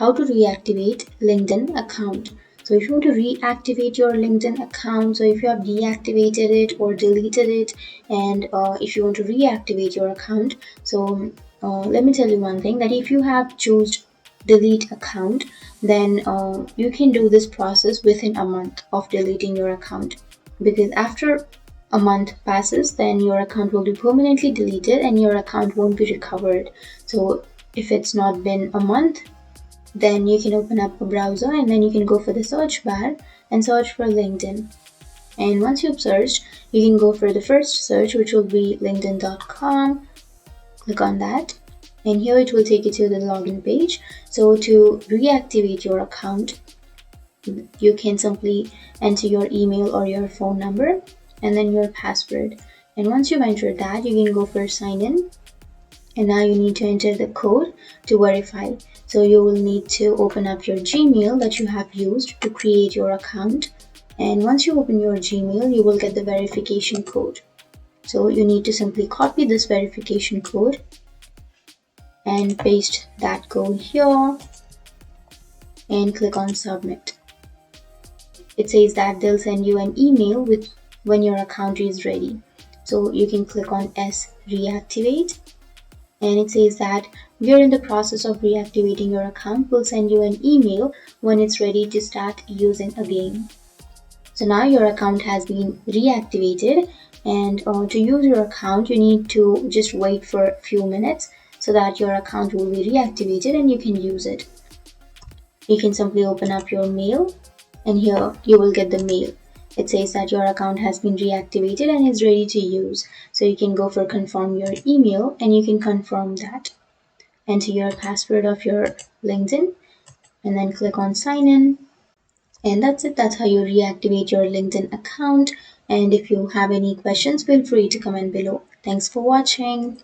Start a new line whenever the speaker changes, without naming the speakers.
how to reactivate LinkedIn account. So if you want to reactivate your LinkedIn account, so if you have deactivated it or deleted it, and if you want to reactivate your account, so let me tell you one thing, that if you have chosen delete account, then you can do this process within a month of deleting your account, because after a month passes, then your account will be permanently deleted and your account won't be recovered. So if it's not been a month, then you can open up a browser and then you can go for the search bar and search for LinkedIn. And once you've searched, you can go for the first search, which will be linkedin.com. Click on that, and here it will take you to the login page. So to reactivate your account, you can simply enter your email or your phone number and then your password. And once you've entered that, you can go for sign in. And now you need to enter the code to verify. So you will need to open up your Gmail that you have used to create your account. And once you open your Gmail, you will get the verification code. So you need to simply copy this verification code and paste that code here and click on submit. It says that they'll send you an email with when your account is ready. So you can click on S reactivate, and it says that we are in the process of reactivating your account. We'll send you an email when it's ready to start using again. So now your account has been reactivated, and to use your account you need to just wait for a few minutes so that your account will be reactivated and you can use it. You can simply open up your mail, and here you will get the mail. It says that your account has been reactivated and is ready to use. So you can go for confirm your email and you can confirm that. Enter your password of your LinkedIn and then click on sign in. And that's it. That's how you reactivate your LinkedIn account. And if you have any questions, feel free to comment below. Thanks for watching.